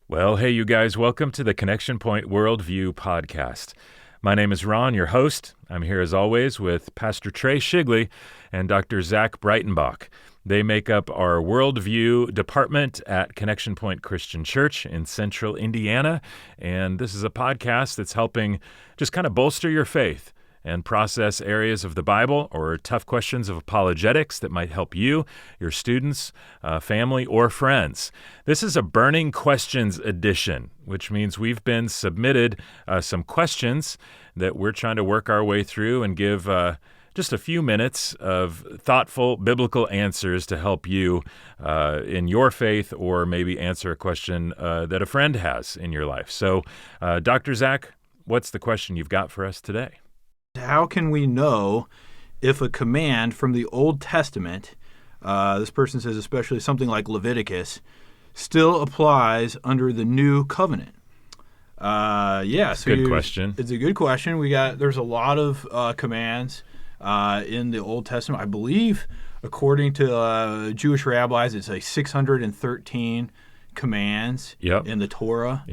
Well, hey, you guys, welcome to the Connection Point Worldview podcast. My name is Ron, your host. I'm here as always with Pastor Trey Shigley and Dr. Zach Breitenbach. They make up our Worldview department at Connection Point Christian Church in central Indiana. And this is a podcast that's helping just kind of bolster your faith and process areas of the Bible or tough questions of apologetics that might help you, your students, family, or friends. This is a Burning Questions edition, which means we've been submitted some questions that we're trying to work our way through and give just a few minutes of thoughtful biblical answers to help you in your faith or maybe answer a question that a friend has in your life. So, Dr. Zach, what's the question you've got for us today? How can we know if a command from the Old Testament, this person says especially something like Leviticus, still applies under the new covenant? Good question. It's a good question. There's a lot of commands in the Old Testament. I believe, according to Jewish rabbis, it's like 613 commands in the Torah.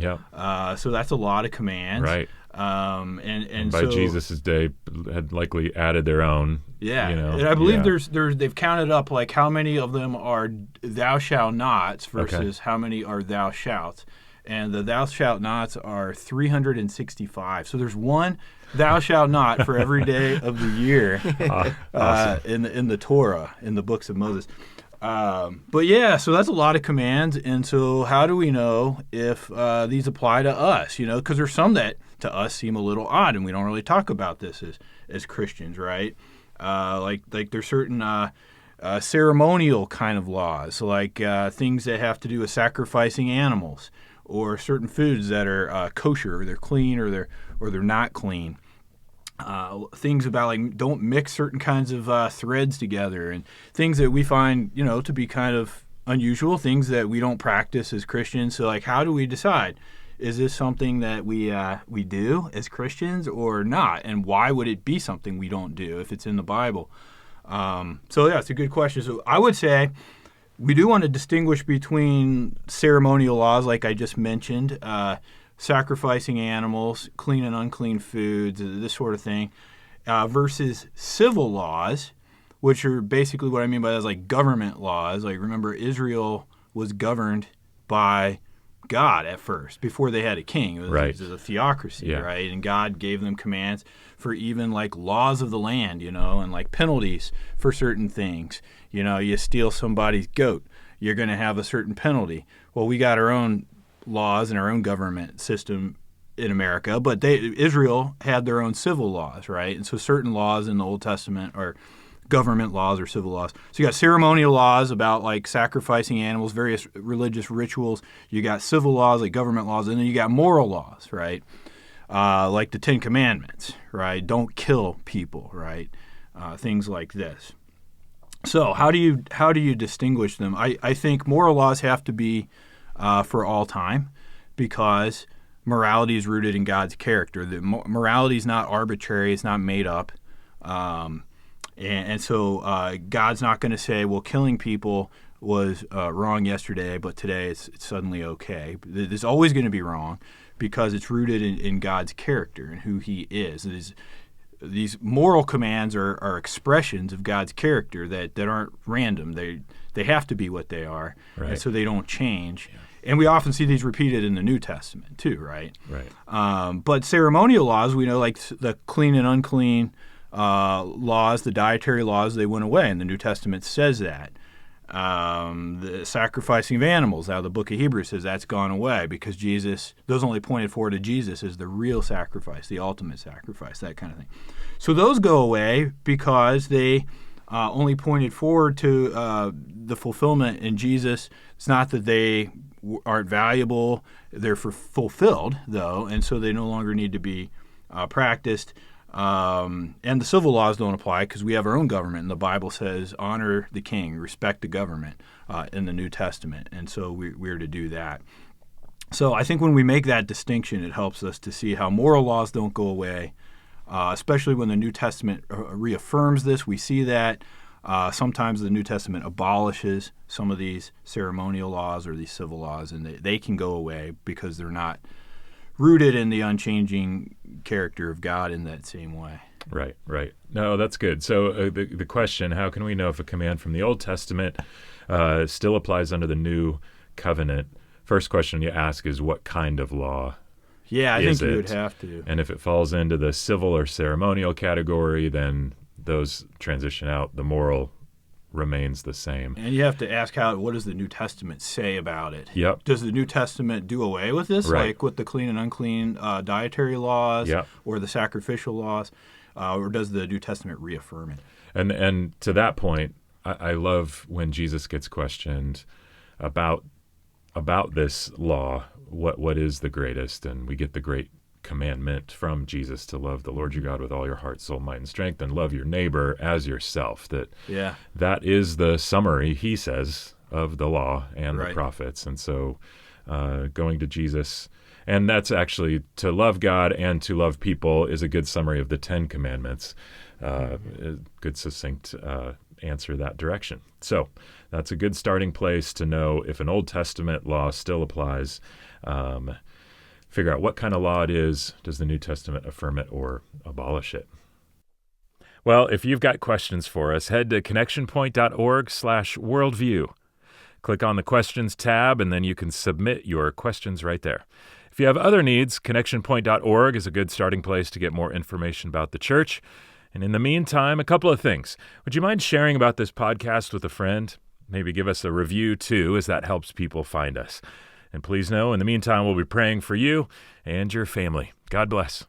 So that's a lot of commands. Right. And by Jesus' day, had likely added their own. Yeah, and I believe they've counted up like how many of them are thou shalt nots versus how many are thou shalt, and the thou shalt nots are 365. So there's one thou shalt not for every day of the year awesome. in the Torah, in the books of Moses. So that's a lot of commands, and so how do we know if these apply to us? Because there's some that to us seem a little odd, and we don't really talk about this as Christians, right? Like there's certain ceremonial kind of laws, like things that have to do with sacrificing animals, or certain foods that are kosher, or they're clean, or they're not clean. Things about like don't mix certain kinds of threads together, and things that we find to be kind of unusual, things that we don't practice as Christians. So like, how do we decide? Is this something that we do as Christians or not? And why would it be something we don't do if it's in the Bible? It's a good question. So I would say we do want to distinguish between ceremonial laws, like I just mentioned, sacrificing animals, clean and unclean foods, this sort of thing, versus civil laws, which are basically what I mean by that is like government laws. Like, remember, Israel was governed by God at first, before they had a king. It was a theocracy, right? And God gave them commands for even like laws of the land, and like penalties for certain things. You steal somebody's goat, you're going to have a certain penalty. Well, we got our own laws and our own government system in America, but Israel had their own civil laws, right? And so certain laws in the Old Testament are government laws or civil laws. So you got ceremonial laws about like sacrificing animals, various religious rituals. You got civil laws like government laws, and then you got moral laws, right? Like the Ten Commandments, right? Don't kill people, right? Things like this. So how do you distinguish them? I think moral laws have to be for all time, because morality is rooted in God's character. The morality is not arbitrary; it's not made up. And so God's not going to say, well, killing people was wrong yesterday, but today it's suddenly okay. It's always going to be wrong because it's rooted in God's character and who He is. These moral commands are expressions of God's character that aren't random. They have to be what they are, right. And so they don't change. Yeah. And we often see these repeated in the New Testament too, right? Right. But ceremonial laws, we know, like the clean and unclean laws, the dietary laws, they went away, and the New Testament says that. The sacrificing of animals, out of the book of Hebrews says that's gone away because those only pointed forward to Jesus as the real sacrifice, the ultimate sacrifice, that kind of thing. So those go away because they only pointed forward to the fulfillment in Jesus. It's not that they aren't valuable. They're fulfilled, though, and so they no longer need to be practiced. And the civil laws don't apply because we have our own government, and the Bible says honor the king, respect the government in the New Testament, and so we're to do that. So I think when we make that distinction, it helps us to see how moral laws don't go away, especially when the New Testament reaffirms this. We see that Sometimes the New Testament abolishes some of these ceremonial laws or these civil laws, and they can go away because they're not rooted in the unchanging character of God in that same way. Right, right. No, that's good. So the question, how can we know if a command from the Old Testament still applies under the New Covenant? First question you ask is, what kind of law? Yeah, I think you would have to. And if it falls into the civil or ceremonial category, then those transition out. The moral remains the same. And you have to ask what does the New Testament say about it? Yep. Does the New Testament do away with this, right. like with the clean and unclean dietary laws yep. or the sacrificial laws, or does the New Testament reaffirm it? And to that point, I love when Jesus gets questioned about this law, what is the greatest, and we get the great commandment from Jesus to love the Lord your God with all your heart, soul, mind, and strength, and love your neighbor as yourself. That is the summary, he says, of the law and right. the prophets. And so going to Jesus, and that's actually to love God and to love people is a good summary of the 10 Commandments. A good succinct answer that direction. So that's a good starting place to know if an Old Testament law still applies. Figure out what kind of law it is. Does the New Testament affirm it or abolish it? Well, if you've got questions for us, head to connectionpoint.org/worldview. Click on the Questions tab, and then you can submit your questions right there. If you have other needs, connectionpoint.org is a good starting place to get more information about the church. And in the meantime, a couple of things. Would you mind sharing about this podcast with a friend? Maybe give us a review, too, as that helps people find us. And please know, in the meantime, we'll be praying for you and your family. God bless.